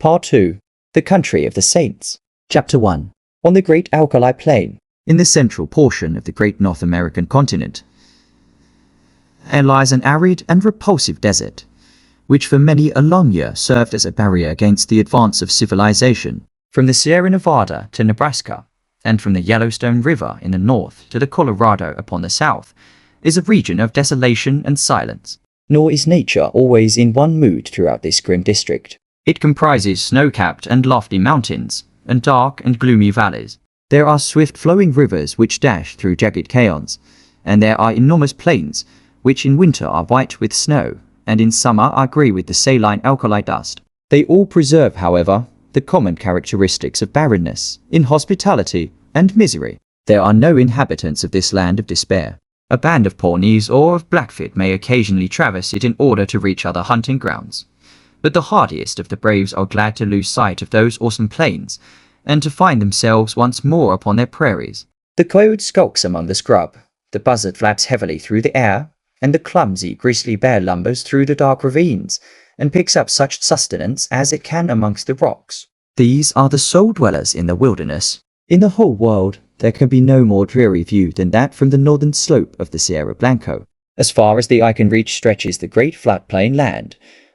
Part 2. The Country of the Saints. Chapter 1. On the Great Alkali Plain. In the central portion of the great North American continent, there lies an arid and repulsive desert, which for many a long year served as a barrier against the advance of civilization. From the Sierra Nevada to Nebraska, and from the Yellowstone River in the north to the Colorado upon the south, is a region of desolation and silence. Nor is nature always in one mood throughout this grim district. It comprises snow-capped and lofty mountains, and dark and gloomy valleys. There are swift-flowing rivers which dash through jagged canyons, and there are enormous plains, which in winter are white with snow, and in summer are grey with the saline alkali dust. They all preserve, however, the common characteristics of barrenness, inhospitality, and misery. There are no inhabitants of this land of despair. A band of Pawnees or of Blackfeet may occasionally traverse it in order to reach other hunting grounds, but the hardiest of the braves are glad to lose sight of those awesome plains, and to find themselves once more upon their prairies. The coyote skulks among the scrub, the buzzard flaps heavily through the air, and the clumsy grizzly bear lumbers through the dark ravines, and picks up such sustenance as it can amongst the rocks. These are the sole dwellers in the wilderness. In the whole world, there can be no more dreary view than that from the northern slope of the Sierra Blanco. As far as the eye can reach stretches the great floodplain land,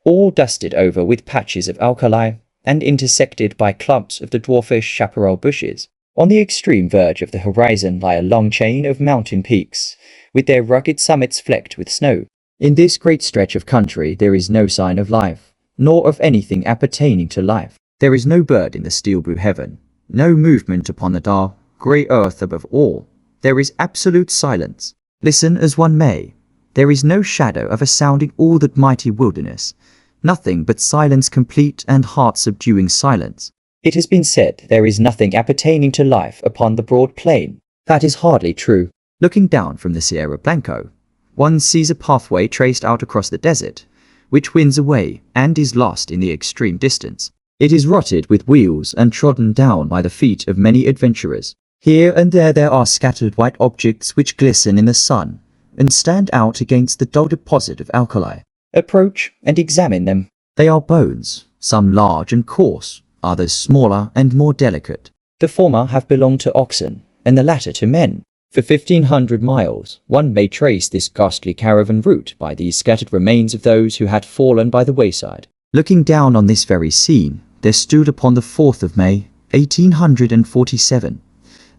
all dusted over with patches of alkali, and intersected by clumps of the dwarfish chaparral bushes. On the extreme verge of the horizon lie a long chain of mountain peaks, with their rugged summits flecked with snow. In this great stretch of country there is no sign of life, nor of anything appertaining to life. There is no bird in the steel blue heaven, no movement upon the dark, grey earth above all. There is absolute silence. Listen as one may, there is no shadow of a sound in all that mighty wilderness. Nothing but silence complete and heart-subduing silence. It has been said there is nothing appertaining to life upon the broad plain. That is hardly true. Looking down from the Sierra Blanco, one sees a pathway traced out across the desert, which winds away and is lost in the extreme distance. It is rotted with wheels and trodden down by the feet of many adventurers. Here and there are scattered white objects which glisten in the sun and stand out against the dull deposit of alkali. Approach and examine them. They are bones, some large and coarse, others smaller and more delicate. The former have belonged to oxen, and the latter to men. For 1,500 miles, one may trace this ghastly caravan route by these scattered remains of those who had fallen by the wayside. Looking down on this very scene, there stood upon the 4th of May, 1847,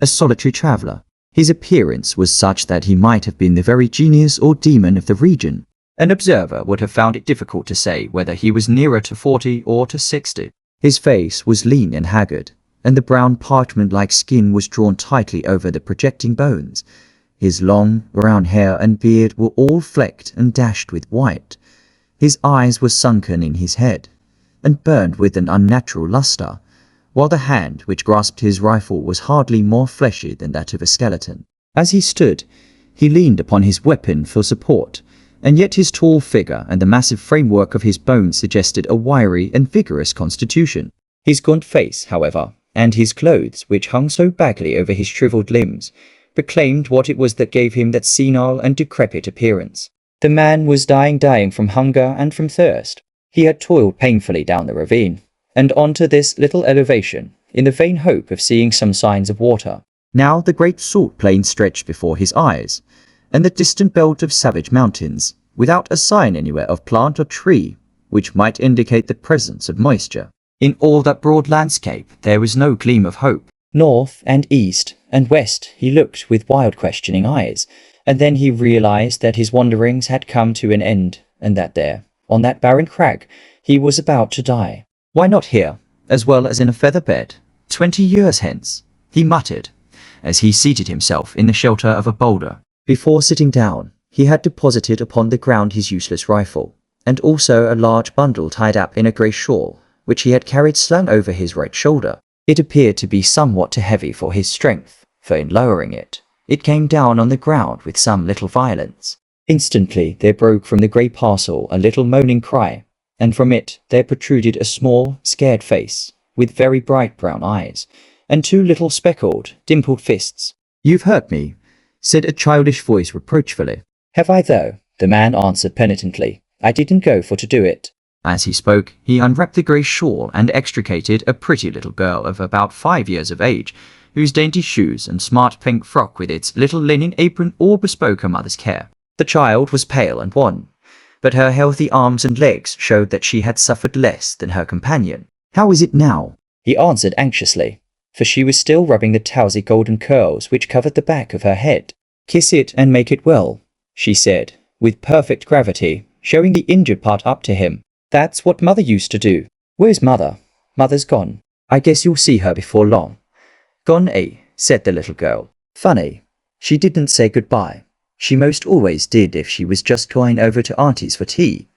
a solitary traveller. His appearance was such that he might have been the very genius or demon of the region. An observer would have found it difficult to say whether he was nearer to 40 or to 60. His face was lean and haggard, and the brown parchment-like skin was drawn tightly over the projecting bones. His long, brown hair and beard were all flecked and dashed with white. His eyes were sunken in his head, and burned with an unnatural lustre, while the hand which grasped his rifle was hardly more fleshy than that of a skeleton. As he stood, he leaned upon his weapon for support, and yet his tall figure and the massive framework of his bones suggested a wiry and vigorous constitution. His gaunt face, however, and his clothes, which hung so bagly over his shriveled limbs, proclaimed what it was that gave him that senile and decrepit appearance. The man was dying from hunger and from thirst. He had toiled painfully down the ravine, and onto this little elevation, in the vain hope of seeing some signs of water. Now the great salt plain stretched before his eyes, and the distant belt of savage mountains, without a sign anywhere of plant or tree, which might indicate the presence of moisture. In all that broad landscape there was no gleam of hope. North and east and west he looked with wild questioning eyes, and then he realized that his wanderings had come to an end, and that there, on that barren crag, he was about to die. Why not here, as well as in a feather bed, 20 years hence? He muttered, as he seated himself in the shelter of a boulder. Before sitting down, he had deposited upon the ground his useless rifle, and also a large bundle tied up in a grey shawl, which he had carried slung over his right shoulder. It appeared to be somewhat too heavy for his strength, for in lowering it, it came down on the ground with some little violence. Instantly there broke from the grey parcel a little moaning cry, and from it there protruded a small, scared face, with very bright brown eyes, and two little speckled, dimpled fists. "You've hurt me," said a childish voice reproachfully. "Have I though?" the man answered penitently. "I didn't go for to do it." As he spoke, he unwrapped the grey shawl and extricated a pretty little girl of about 5 years of age, whose dainty shoes and smart pink frock with its little linen apron all bespoke her mother's care. The child was pale and wan, but her healthy arms and legs showed that she had suffered less than her companion. How is it now? He answered anxiously, for she was still rubbing the towsy golden curls which covered the back of her head. Kiss it and make it well, she said, with perfect gravity, showing the injured part up to him. That's what Mother used to do. Where's Mother? Mother's gone. I guess you'll see her before long. Gone, eh? Said the little girl. Funny. She didn't say goodbye. She most always did if she was just going over to Auntie's for tea.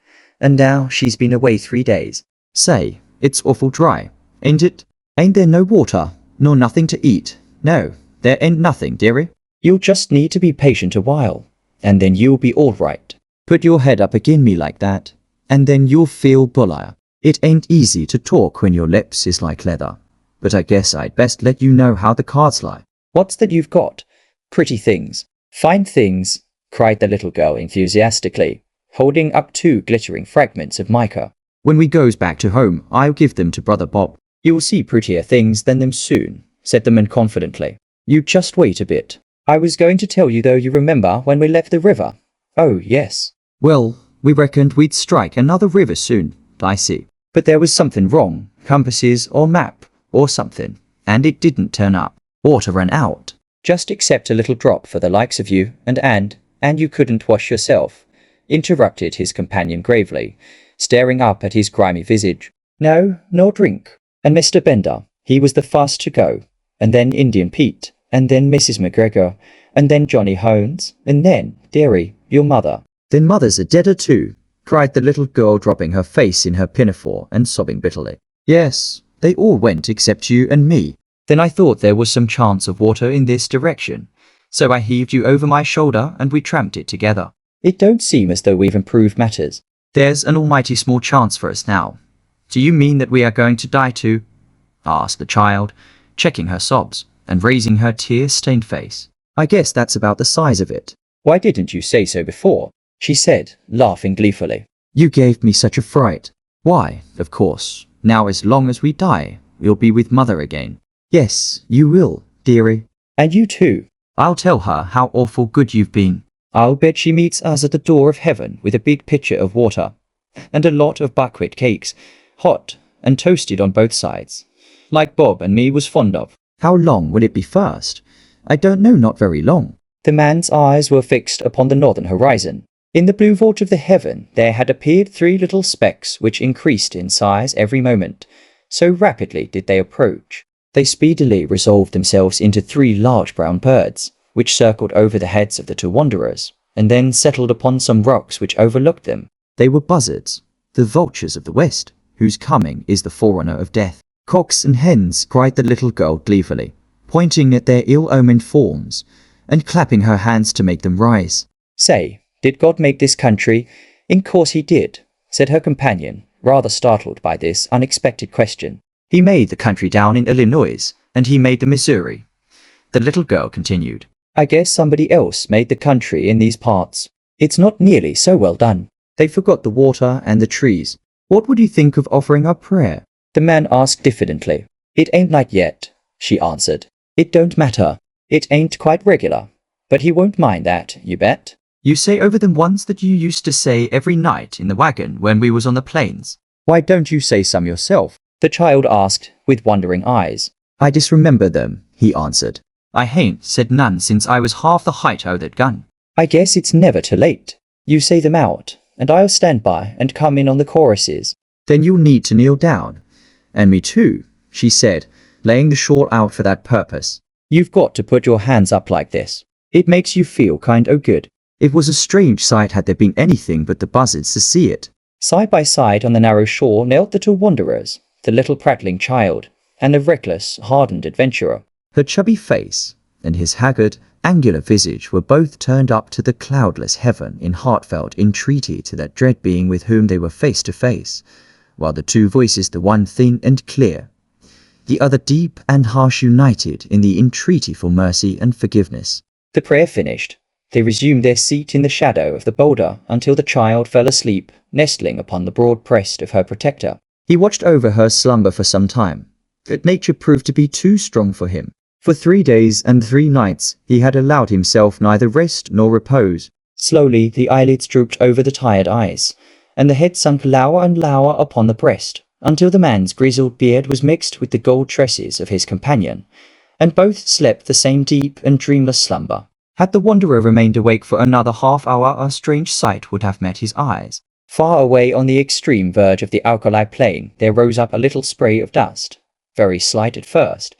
And now she's been away 3 days. Say, it's awful dry, ain't it? Ain't there no water, nor nothing to eat? No, there ain't nothing, dearie. You'll just need to be patient a while, and then you'll be all right. Put your head up agin me like that, and then you'll feel bullier. It ain't easy to talk when your lips is like leather, but I guess I'd best let you know how the cards lie. What's that you've got? Pretty things. Fine things, cried the little girl enthusiastically, holding up 2 glittering fragments of mica. When we goes back to home, I'll give them to Brother Bob. You'll see prettier things than them soon, said the man confidently. You just wait a bit. I was going to tell you, though, you remember when we left the river? Oh, yes. Well, we reckoned we'd strike another river soon, I see. But there was something wrong, compasses or map or something, and it didn't turn up. Water ran out. Just except a little drop for the likes of you, and you couldn't wash yourself, interrupted his companion gravely, staring up at his grimy visage. No, nor drink. And Mr. Bender, he was the first to go, and then Indian Pete, and then Mrs. McGregor, and then Johnny Holmes, and then, dearie, your mother. Then Mother's a deader too, cried the little girl, dropping her face in her pinafore and sobbing bitterly. Yes, they all went except you and me. Then I thought there was some chance of water in this direction, so I heaved you over my shoulder and we tramped it together. It don't seem as though we've improved matters. There's an almighty small chance for us now. Do you mean that we are going to die too? Asked the child, checking her sobs and raising her tear-stained face. I guess that's about the size of it. Why didn't you say so before? She said, laughing gleefully. You gave me such a fright. Why, of course, now as long as we die, we'll be with Mother again. Yes, you will, dearie. And you too. I'll tell her how awful good you've been. I'll bet she meets us at the door of heaven with a big pitcher of water, and a lot of buckwheat cakes, hot and toasted on both sides, like Bob and me was fond of. How long will it be first? I don't know, not very long. The man's eyes were fixed upon the northern horizon. In the blue vault of the heaven there had appeared 3 little specks which increased in size every moment, so rapidly did they approach. They speedily resolved themselves into 3 large brown birds, which circled over the heads of the 2 wanderers, and then settled upon some rocks which overlooked them. They were buzzards, the vultures of the west, whose coming is the forerunner of death. Cocks and hens, cried the little girl gleefully, pointing at their ill-omened forms, and clapping her hands to make them rise. Say, did God make this country? In course he did, said her companion, rather startled by this unexpected question. He made the country down in Illinois, and he made the Missouri. The little girl continued. I guess somebody else made the country in these parts. It's not nearly so well done. They forgot the water and the trees. What would you think of offering up prayer? The man asked diffidently. It ain't like yet, she answered. It don't matter. It ain't quite regular. But he won't mind that, you bet. You say over them once that you used to say every night in the wagon when we was on the plains. Why don't you say some yourself? The child asked, with wondering eyes. I disremember them, he answered. I hain't said none since I was half the height o' that gun. I guess it's never too late. You say them out, and I'll stand by and come in on the choruses. Then you'll need to kneel down. And me too, she said, laying the shawl out for that purpose. You've got to put your hands up like this. It makes you feel kind o' good. It was a strange sight had there been anything but the buzzards to see it. Side by side on the narrow shore knelt the 2 wanderers, the little prattling child, and the reckless, hardened adventurer. Her chubby face and his haggard, angular visage were both turned up to the cloudless heaven in heartfelt entreaty to that dread being with whom they were face to face, while the 2 voices, the one thin and clear, the other deep and harsh, united in the entreaty for mercy and forgiveness. The prayer finished, They resumed their seat in the shadow of the boulder until the child fell asleep, nestling upon the broad breast of her protector. He watched over her slumber for some time, but nature proved to be too strong for him. For 3 days and 3 nights he had allowed himself neither rest nor repose. Slowly the eyelids drooped over the tired eyes, and the head sunk lower and lower upon the breast, until the man's grizzled beard was mixed with the gold tresses of his companion, and both slept the same deep and dreamless slumber. Had the wanderer remained awake for another half-hour, a strange sight would have met his eyes. Far away on the extreme verge of the alkali plain there rose up a little spray of dust, very slight at first,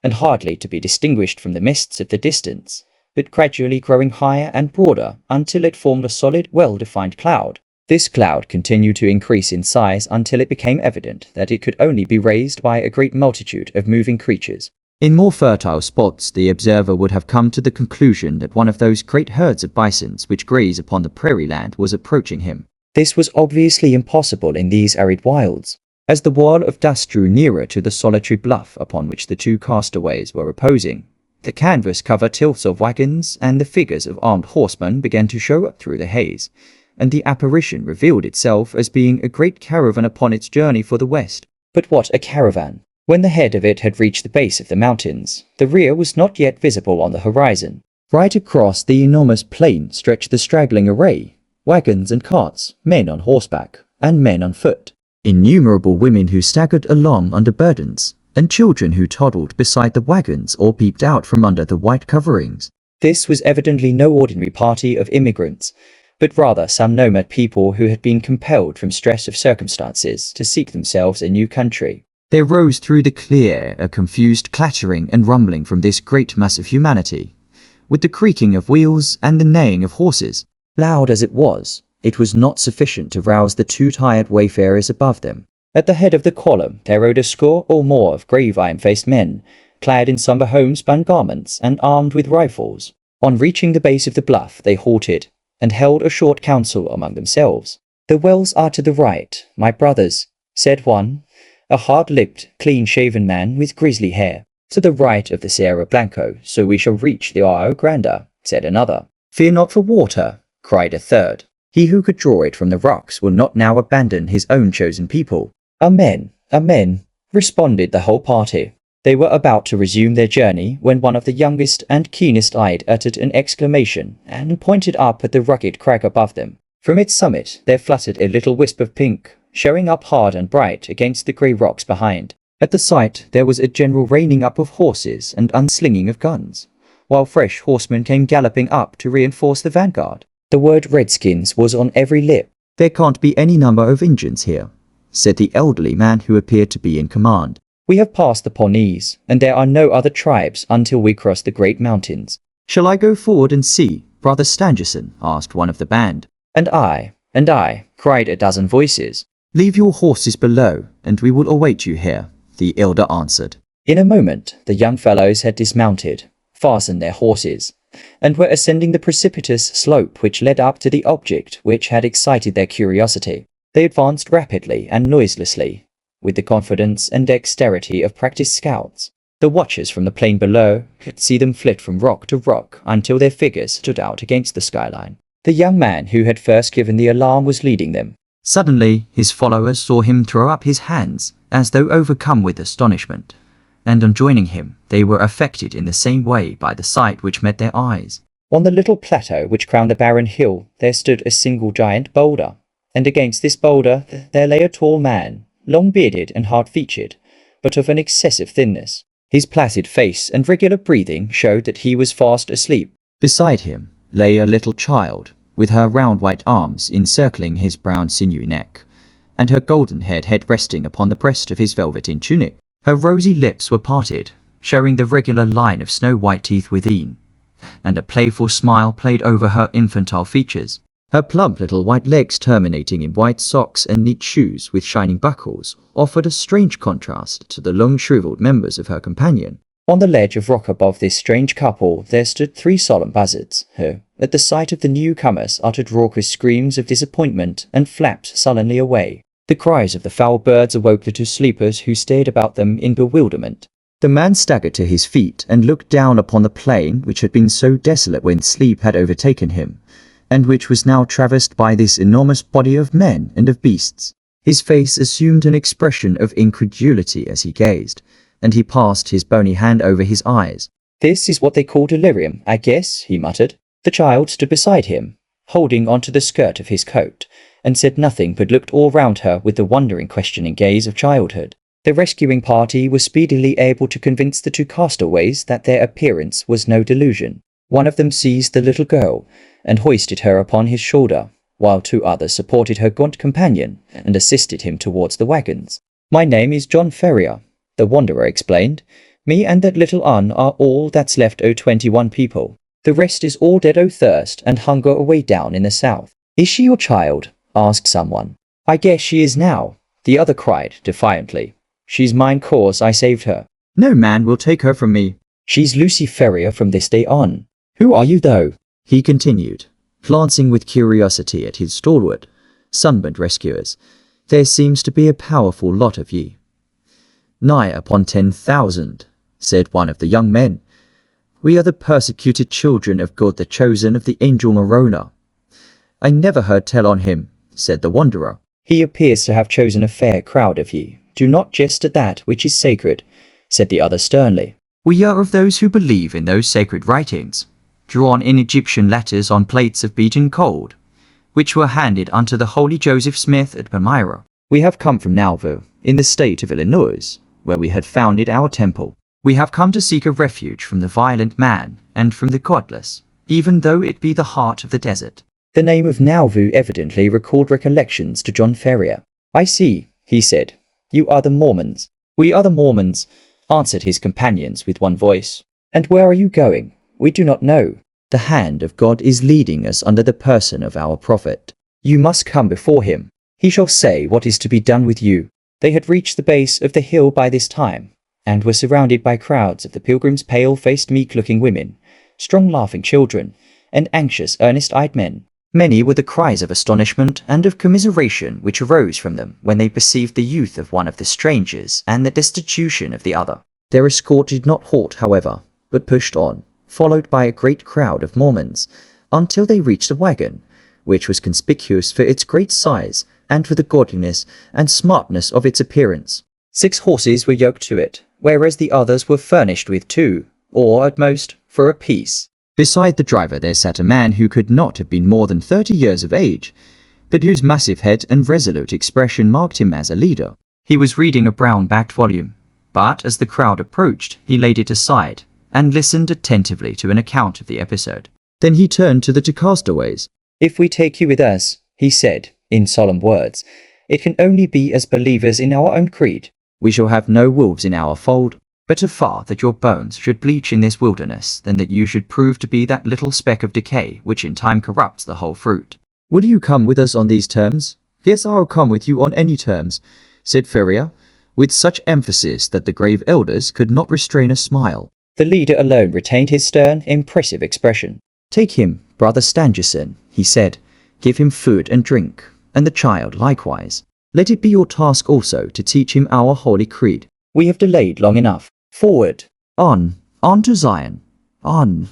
and hardly to be distinguished from the mists of the distance, but gradually growing higher and broader until it formed a solid, well-defined cloud. This cloud continued to increase in size until it became evident that it could only be raised by a great multitude of moving creatures. In more fertile spots, the observer would have come to the conclusion that one of those great herds of bisons which graze upon the prairie land was approaching him. This was obviously impossible in these arid wilds. As the wall of dust drew nearer to the solitary bluff upon which the 2 castaways were reposing, the canvas-covered tilts of wagons and the figures of armed horsemen began to show up through the haze, and the apparition revealed itself as being a great caravan upon its journey for the west. But what a caravan! When the head of it had reached the base of the mountains, the rear was not yet visible on the horizon. Right across the enormous plain stretched the straggling array, wagons and carts, men on horseback, and men on foot. Innumerable women who staggered along under burdens, and children who toddled beside the wagons or peeped out from under the white coverings. This was evidently no ordinary party of immigrants, but rather some nomad people who had been compelled from stress of circumstances to seek themselves a new country. There rose through the clear air a confused clattering and rumbling from this great mass of humanity, with the creaking of wheels and the neighing of horses. Loud as it was not sufficient to rouse the 2 tired wayfarers above them. At the head of the column there rode a score or more of grave iron-faced men, clad in sombre homespun garments and armed with rifles. On reaching the base of the bluff they halted, and held a short council among themselves. "The wells are to the right, my brothers," said one, a hard-lipped, clean-shaven man with grizzly hair. "To the right of the Sierra Blanco, so we shall reach the Rio Grande," said another. "Fear not for water," cried a third. "He who could draw it from the rocks will not now abandon his own chosen people." "Amen, amen," responded the whole party. They were about to resume their journey when one of the youngest and keenest-eyed uttered an exclamation and pointed up at the rugged crag above them. From its summit there fluttered a little wisp of pink, showing up hard and bright against the grey rocks behind. At the sight there was a general reining up of horses and unslinging of guns, while fresh horsemen came galloping up to reinforce the vanguard. The word Redskins was on every lip. "There can't be any number of Injuns here," said the elderly man who appeared to be in command. "We have passed the Pawnees, and there are no other tribes until we cross the great mountains." "Shall I go forward and see, Brother Stangerson?" asked one of the band. And I, cried a dozen voices. "Leave your horses below, and we will await you here," the elder answered. In a moment the young fellows had dismounted, fastened their horses, and were ascending the precipitous slope which led up to the object which had excited their curiosity. They advanced rapidly and noiselessly, with the confidence and dexterity of practiced scouts. The watchers from the plain below could see them flit from rock to rock until their figures stood out against the skyline. The young man who had first given the alarm was leading them. Suddenly his followers saw him throw up his hands, as though overcome with astonishment, and on joining him they were affected in the same way by the sight which met their eyes. On the little plateau which crowned a barren hill there stood a single giant boulder, and against this boulder there lay a tall man, long-bearded and hard-featured, but of an excessive thinness. His placid face and regular breathing showed that he was fast asleep. Beside him lay a little child, with her round white arms encircling his brown sinewy neck, and her golden-haired head resting upon the breast of his velveteen tunic. Her rosy lips were parted, showing the regular line of snow-white teeth within, and a playful smile played over her infantile features. Her plump little white legs, terminating in white socks and neat shoes with shining buckles, offered a strange contrast to the long shriveled members of her companion. On the ledge of rock above this strange couple there stood 3 solemn buzzards, who, at the sight of the newcomers, uttered raucous screams of disappointment and flapped sullenly away. The cries of the foul birds awoke the 2 sleepers, who stared about them in bewilderment. The man staggered to his feet and looked down upon the plain which had been so desolate when sleep had overtaken him, and which was now traversed by this enormous body of men and of beasts. His face assumed an expression of incredulity as he gazed, and he passed his bony hand over his eyes. "This is what they call delirium, I guess," he muttered. The child stood beside him, holding onto the skirt of his coat, and said nothing but looked all round her with the wondering questioning gaze of childhood. The rescuing party was speedily able to convince the two castaways that their appearance was no delusion. One of them seized the little girl and hoisted her upon his shoulder, while two others supported her gaunt companion and assisted him towards the wagons. "My name is John Ferrier," the wanderer explained. "Me and that little un are all that's left o' 21 people. The rest is all dead o' thirst and hunger away down in the south." "Is she your child?" asked someone. "I guess she is now," the other cried defiantly. "She's mine 'cause I saved her." "No man will take her from me." "She's Lucy Ferrier from this day on." "Who are you though?" he continued, glancing with curiosity at his stalwart, sunburnt rescuers. "There seems to be a powerful lot of ye." "Nigh upon 10,000, said one of the young men. "We are the persecuted children of God, the chosen of the angel Morona." "I never heard tell on him," said the wanderer. "He appears to have chosen a fair crowd of ye. Do not jest at that which is sacred," said the other sternly. "We are of those who believe in those sacred writings, drawn in Egyptian letters on plates of beaten gold, which were handed unto the holy Joseph Smith at Palmyra. We have come from Nauvoo, in the state of Illinois, where we had founded our temple. We have come to seek a refuge from the violent man and from the godless, even though it be the heart of the desert." The name of Nauvoo evidently recalled recollections to John Ferrier. "I see," he said. "You are the Mormons." "We are the Mormons," answered his companions with one voice. "And where are you going?" "We do not know." "The hand of God is leading us under the person of our prophet." "You must come before him. He shall say what is to be done with you." They had reached the base of the hill by this time, and were surrounded by crowds of the pilgrims' pale-faced, meek-looking women, strong laughing children, and anxious, earnest-eyed men. Many were the cries of astonishment and of commiseration which arose from them when they perceived the youth of one of the strangers and the destitution of the other. Their escort did not halt, however, but pushed on, followed by a great crowd of Mormons, until they reached a wagon, which was conspicuous for its great size and for the godliness and smartness of its appearance. 6 horses were yoked to it, whereas the others were furnished with 2, or at most 4 apiece. Beside the driver there sat a man who could not have been more than 30 years of age, but whose massive head and resolute expression marked him as a leader. He was reading a brown-backed volume, but as the crowd approached, he laid it aside and listened attentively to an account of the episode. Then he turned to the two castaways. "If we take you with us," he said, in solemn words, "it can only be as believers in our own creed. We shall have no wolves in our fold. Better far that your bones should bleach in this wilderness than that you should prove to be that little speck of decay which in time corrupts the whole fruit." "Will you come with us on these terms?" "Yes, I'll come with you on any terms," said Ferrier, with such emphasis that the grave elders could not restrain a smile. The leader alone retained his stern, impressive expression. "Take him, Brother Stangerson," he said. "Give him food and drink, and the child likewise. Let it be your task also to teach him our holy creed." "We have delayed long enough. Forward!" On to Zion, on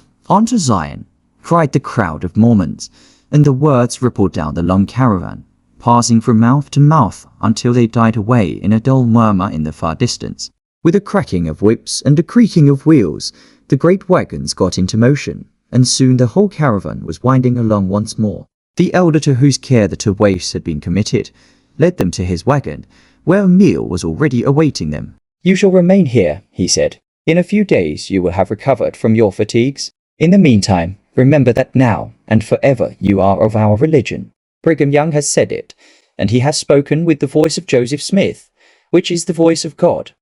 to Zion," cried the crowd of Mormons, and the words rippled down the long caravan, passing from mouth to mouth until they died away in a dull murmur in the far distance. With a cracking of whips and a creaking of wheels, the great wagons got into motion, and soon the whole caravan was winding along once more. The elder to whose care the two waifs had been committed led them to his wagon, where a meal was already awaiting them. "You shall remain here," he said. "In a few days you will have recovered from your fatigues. In the meantime, remember that now and forever you are of our religion. Brigham Young has said it, and he has spoken with the voice of Joseph Smith, which is the voice of God.